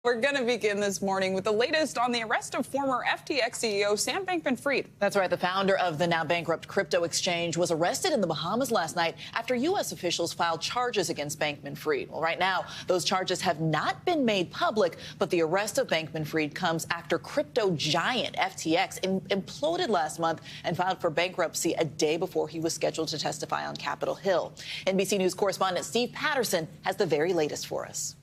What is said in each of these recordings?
We're going to begin this morning with the latest on the arrest of former FTX CEO Sam Bankman-Fried. That's right. The founder of the now bankrupt crypto exchange was arrested in the Bahamas last night after U.S. officials filed charges against Bankman-Fried. Well, right now, those charges have not been made public, but the arrest of Bankman-Fried comes after crypto giant FTX imploded last month and filed for bankruptcy a day before he was scheduled to testify on Capitol Hill. NBC News correspondent Steve Patterson has the very latest for us.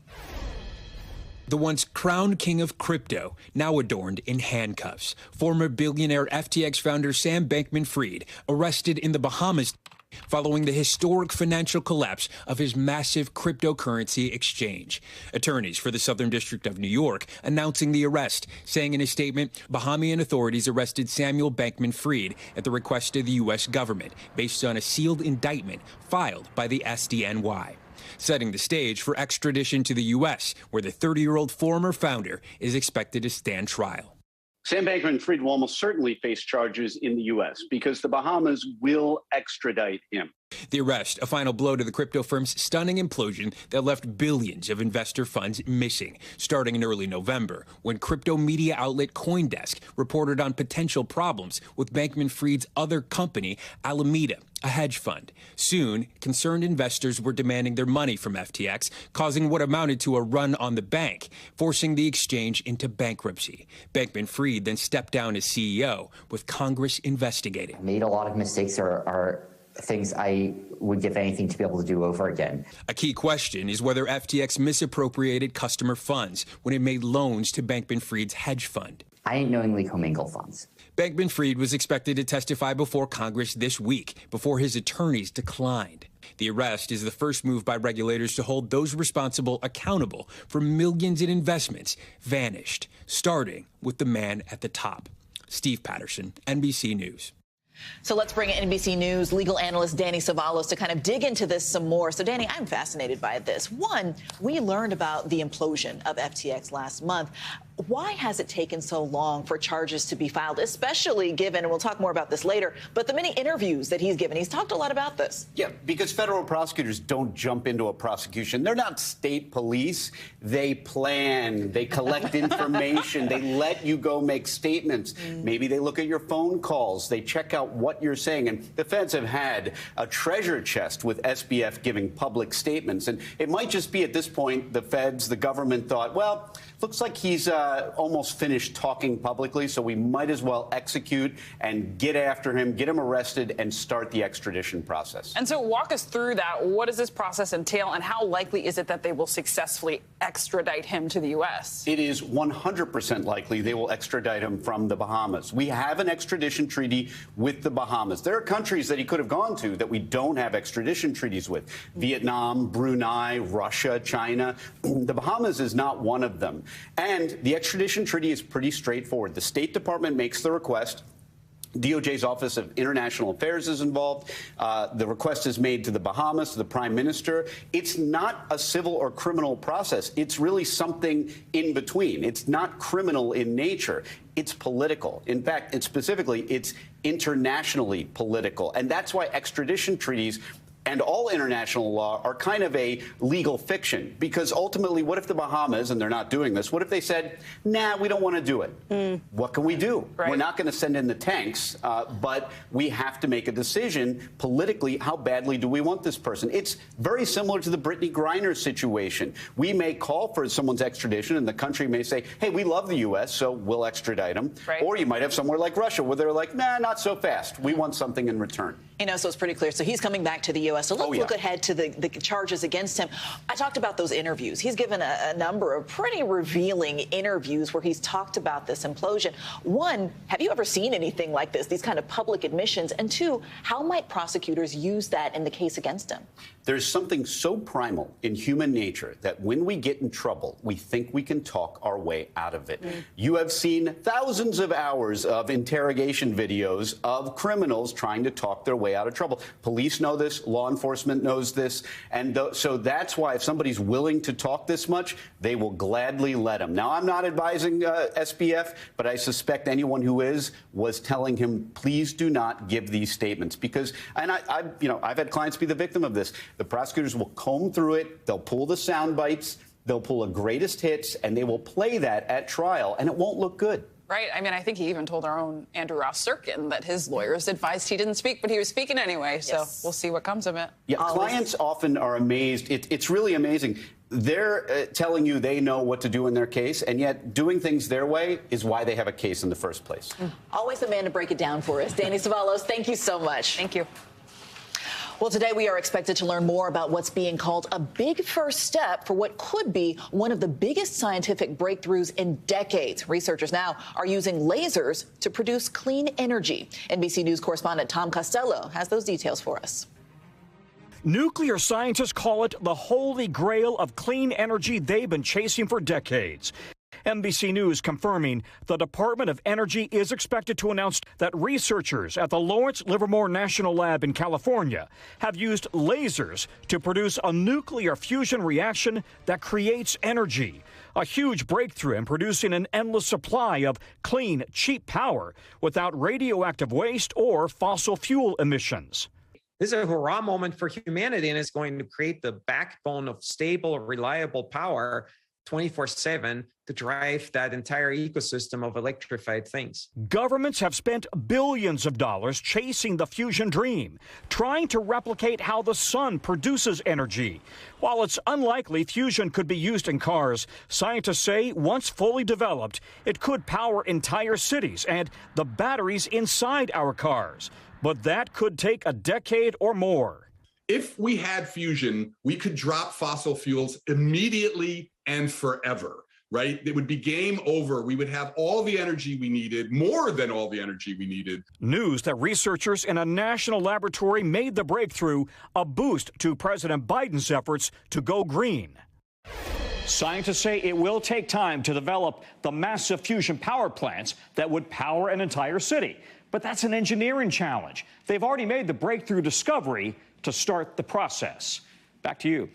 The once crowned king of crypto, now adorned in handcuffs. Former billionaire FTX founder Sam Bankman-Fried arrested in the Bahamas following the historic financial collapse of his massive cryptocurrency exchange. Attorneys for the Southern District of New York announcing the arrest, saying in a statement, Bahamian authorities arrested Samuel Bankman-Fried at the request of the U.S. government based on a sealed indictment filed by the SDNY, setting the stage for extradition to the U.S., where the 30-year-old former founder is expected to stand trial. Sam Bankman-Fried will almost certainly face charges in the U.S. because the Bahamas will extradite him. The arrest, a final blow to the crypto firm's stunning implosion that left billions of investor funds missing, starting in early November, when crypto media outlet CoinDesk reported on potential problems with Bankman-Fried's other company, Alameda, a hedge fund. Soon, concerned investors were demanding their money from FTX, causing what amounted to a run on the bank, forcing the exchange into bankruptcy. Bankman-Fried then stepped down as CEO, with Congress investigating. I made a lot of mistakes are things I would give anything to be able to do over again. A key question is whether FTX misappropriated customer funds when it made loans to Bankman-Fried's hedge fund. I didn't knowingly commingle funds. Bankman-Fried was expected to testify before Congress this week, before his attorneys declined. The arrest is the first move by regulators to hold those responsible accountable for millions in investments vanished, starting with the man at the top. Steve Patterson, NBC News. So let's bring in NBC News legal analyst Danny Savalos to kind of dig into this some more. So, Danny, I'm fascinated by this. One, we learned about the implosion of FTX last month. Why has it taken so long for charges to be filed, especially given, and we'll talk more about this later, but the many interviews that he's given? He's talked a lot about this. Yeah, because federal prosecutors don't jump into a prosecution. They're not state police. They plan, they collect information, they let you go make statements. Maybe they look at your phone calls, they check out what you're saying. And the feds have had a treasure chest with SBF giving public statements. And it might just be at this point the feds, the government thought, well, looks like he's almost finished talking publicly, so we might as well execute and get after him, get him arrested, and start the extradition process. And so walk us through that. What does this process entail, and how likely is it that they will successfully extradite him to the U.S.? It is 100% likely they will extradite him from the Bahamas. We have an extradition treaty with the Bahamas. There are countries that he could have gone to that we don't have extradition treaties with. Vietnam, Brunei, Russia, China. The Bahamas is not one of them. And the extradition treaty is pretty straightforward. The State Department makes the request. DOJ's Office of International Affairs is involved. The request is made to the Bahamas, to the Prime Minister. It's not a civil or criminal process. It's really something in between. It's not criminal in nature. It's political. In fact, it's internationally political. And that's why extradition treaties and all international law are kind of a legal fiction, because ultimately, what if the Bahamas, and they're not doing this, what if they said, nah, we don't want to do it? What can we do? Right. We're not going to send in the tanks, but we have to make a decision politically. How badly do we want this person? It's very similar to the Brittany Griner situation. We may call for someone's extradition, and the country may say, hey, we love the U.S., so we'll extradite them. Right. Or you might have somewhere like Russia, where they're like, nah, not so fast. We want something in return. You know, so it's pretty clear. So he's coming back to the U.S. So let's look ahead to the charges against him. I talked about those interviews. He's given a number of pretty revealing interviews where he's talked about this implosion. One, have you ever seen anything like this, these kind of public admissions? And two, how might prosecutors use that in the case against him? There's something so primal in human nature that when we get in trouble, we think we can talk our way out of it. You have seen thousands of hours of interrogation videos of criminals trying to talk their way out of trouble. Police know this. Law enforcement knows this. And so that's why if somebody's willing to talk this much, they will gladly let him. Now, I'm not advising SBF, but I suspect anyone who was telling him, please do not give these statements. Because, and I've had clients be the victim of this. The prosecutors will comb through it. They'll pull the sound bites. they'll pull a greatest hits, and they will play that at trial, and it won't look good. Right. I mean, I think he even told our own Andrew Ross-Serkin that his lawyers advised he didn't speak, but he was speaking anyway. So we'll see what comes of it. Yeah, clients often are amazed. It's really amazing. They're telling you they know what to do in their case, and yet doing things their way is why they have a case in the first place. Always the man to break it down for us. Danny Savalos, thank you so much. Thank you. Well, today we are expected to learn more about what's being called a big first step for what could be one of the biggest scientific breakthroughs in decades. Researchers now are using lasers to produce clean energy. NBC News correspondent Tom Costello has those details for us. Nuclear scientists call it the holy grail of clean energy they've been chasing for decades. NBC News confirming the Department of Energy is expected to announce that researchers at the Lawrence Livermore National Lab in California have used lasers to produce a nuclear fusion reaction that creates energy. A huge breakthrough in producing an endless supply of clean, cheap power without radioactive waste or fossil fuel emissions. This is a hurrah moment for humanity, and it's going to create the backbone of stable, reliable power 24/7 to drive that entire ecosystem of electrified things. Governments have spent billions of dollars chasing the fusion dream, trying to replicate how the sun produces energy. While it's unlikely fusion could be used in cars, scientists say once fully developed, it could power entire cities and the batteries inside our cars. But that could take a decade or more. If we had fusion, we could drop fossil fuels immediately and forever, right? It would be game over. We would have all the energy we needed, more than all the energy we needed. News that researchers in a national laboratory made the breakthrough a boost to President Biden's efforts to go green. Scientists say it will take time to develop the massive fusion power plants that would power an entire city. But that's an engineering challenge. They've already made the breakthrough discovery to start the process. Back to you.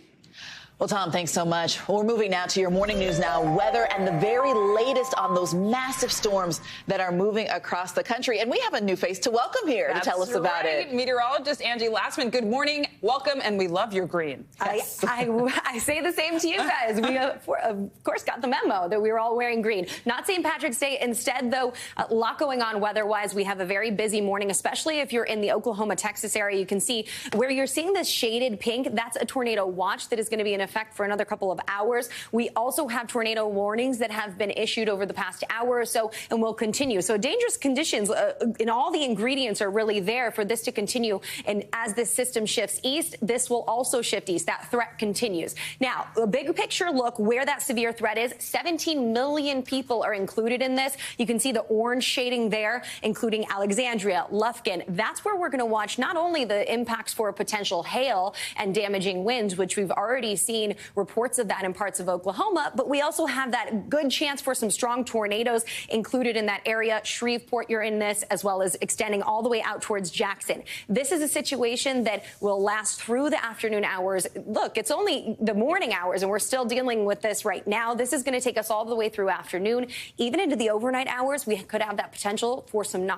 Well, Tom, thanks so much. Well, we're moving now to your morning news now, weather and the very latest on those massive storms that are moving across the country. And we have a new face to welcome here to tell us about it. Meteorologist Angie Lassman, good morning, welcome, and we love your green. Yes. I say the same to you guys. We, of course, got the memo that we were all wearing green. Not St. Patrick's Day. Instead, though, a lot going on weather-wise. We have a very busy morning, especially if you're in the Oklahoma, Texas area. You can see where you're seeing this shaded pink. That's a tornado watch that is going to be in effect for another couple of hours. We also have tornado warnings that have been issued over the past hour or so and will continue. So dangerous conditions and all the ingredients are really there for this to continue. And as this system shifts east, this will also shift east. That threat continues. Now, a big picture look where that severe threat is. 17 million people are included in this. You can see the orange shading there, including Alexandria, Lufkin. That's where we're going to watch not only the impacts for potential hail and damaging winds, which we've already seen reports of that in parts of Oklahoma, but we also have that good chance for some strong tornadoes included in that area. Shreveport, you're in this, as well as extending all the way out towards Jackson. This is a situation that will last through the afternoon hours. Look, it's only the morning hours, and we're still dealing with this right now. This is going to take us all the way through afternoon. Even into the overnight hours, we could have that potential for some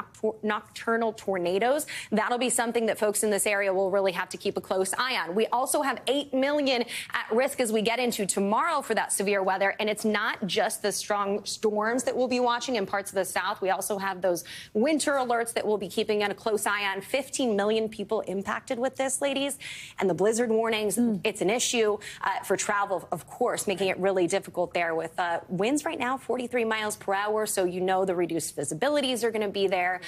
nocturnal tornadoes. That'll be something that folks in this area will really have to keep a close eye on. We also have 8 million at risk as we get into tomorrow for that severe weather. And it's not just the strong storms that we'll be watching in parts of the South. We also have those winter alerts that we'll be keeping a close eye on. 15 million people impacted with this, ladies. And the blizzard warnings, it's an issue for travel, of course, making it really difficult there with winds right now, 43 miles per hour. So you know the reduced visibilities are going to be there.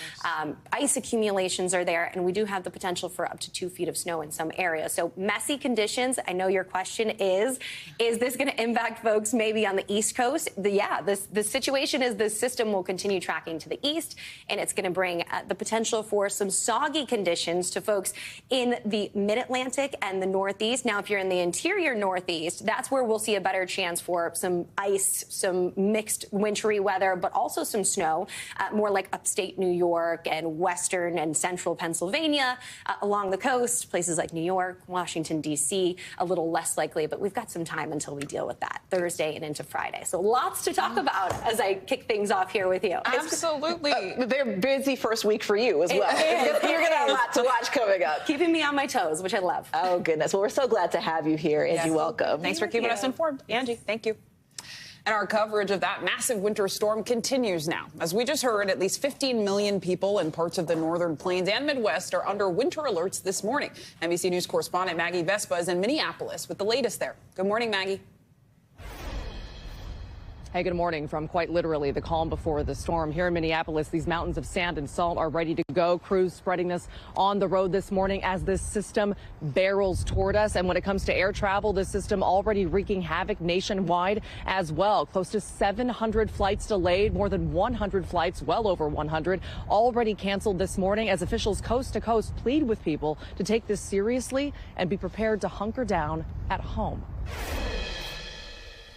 Ice accumulations are there. And we do have the potential for up to 2 feet of snow in some areas. So messy conditions. I know your question is this going to impact folks maybe on the East Coast? The situation is the system will continue tracking to the east, and it's going to bring the potential for some soggy conditions to folks in the mid-Atlantic and the Northeast. Now, if you're in the interior Northeast, that's where we'll see a better chance for some ice, some mixed wintry weather, but also some snow, more like upstate New York and western and central Pennsylvania, along the coast, places like New York, Washington, D.C., a little less likely quickly, but we've got some time until we deal with that Thursday and into Friday. So lots to talk about as I kick things off here with you. Absolutely. They're busy first week for you as well. You're going to have a lot to watch coming up. Keeping me on my toes, which I love. Oh, goodness. Well, we're so glad to have you here. Angie, welcome. Thanks for keeping us informed. Angie, thank you. And our coverage of that massive winter storm continues now. As we just heard, at least 15 million people in parts of the northern plains and Midwest are under winter alerts this morning. NBC News correspondent Maggie Vespa is in Minneapolis with the latest there. Good morning, Maggie. Hey, good morning from quite literally the calm before the storm. Here in Minneapolis, these mountains of sand and salt are ready to go. Crews spreading this on the road this morning as this system barrels toward us. And when it comes to air travel, this system already wreaking havoc nationwide as well. Close to 700 flights delayed, more than 100 flights, well over 100, already canceled this morning as officials coast to coast plead with people to take this seriously and be prepared to hunker down at home.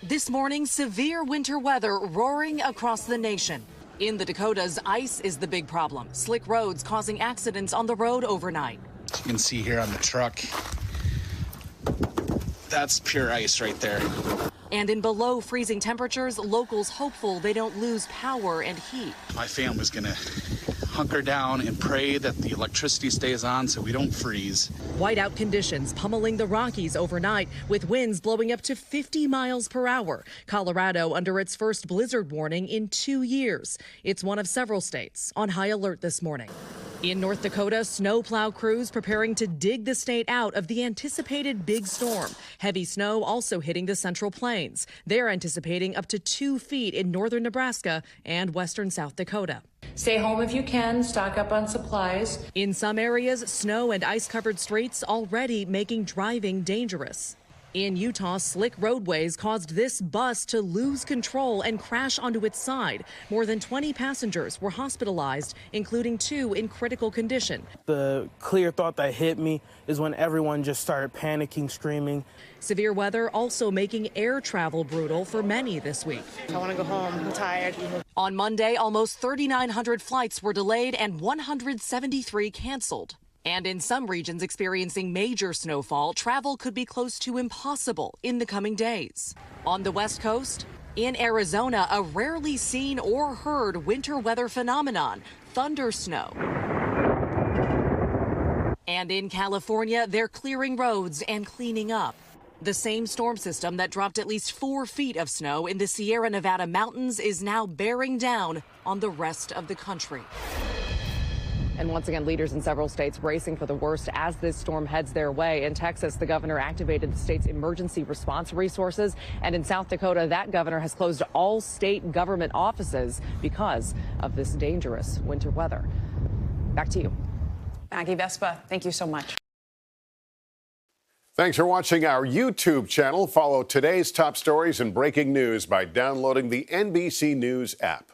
This morning, severe winter weather roaring across the nation. In the Dakotas, ice is the big problem. Slick roads causing accidents on the road overnight. You can see here on the truck, that's pure ice right there. And in below freezing temperatures, locals hopeful they don't lose power and heat. My family's gonna hunker down and pray that the electricity stays on so we don't freeze. Whiteout conditions pummeling the Rockies overnight with winds blowing up to 50 miles per hour. Colorado under its first blizzard warning in 2 years. It's one of several states on high alert this morning. In North Dakota, snowplow crews preparing to dig the state out of the anticipated big storm. Heavy snow also hitting the Central Plains. They're anticipating up to 2 feet in northern Nebraska and western South Dakota. Stay home if you can, stock up on supplies. In some areas, snow and ice-covered streets already making driving dangerous. In Utah, slick roadways caused this bus to lose control and crash onto its side. More than 20 passengers were hospitalized, including 2 in critical condition. The clear thought that hit me is when everyone just started panicking, screaming. Severe weather also making air travel brutal for many this week. I want to go home. I'm tired. On Monday, almost 3,900 flights were delayed and 173 canceled. And in some regions experiencing major snowfall, travel could be close to impossible in the coming days. On the West Coast, in Arizona, a rarely seen or heard winter weather phenomenon, thunder snow. And in California, they're clearing roads and cleaning up. The same storm system that dropped at least 4 feet of snow in the Sierra Nevada mountains is now bearing down on the rest of the country. And once again, leaders in several states bracing for the worst as this storm heads their way. In Texas, the governor activated the state's emergency response resources. And in South Dakota, that governor has closed all state government offices because of this dangerous winter weather. Back to you. Maggie Vespa, thank you so much. Thanks for watching our YouTube channel. Follow today's top stories and breaking news by downloading the NBC News app.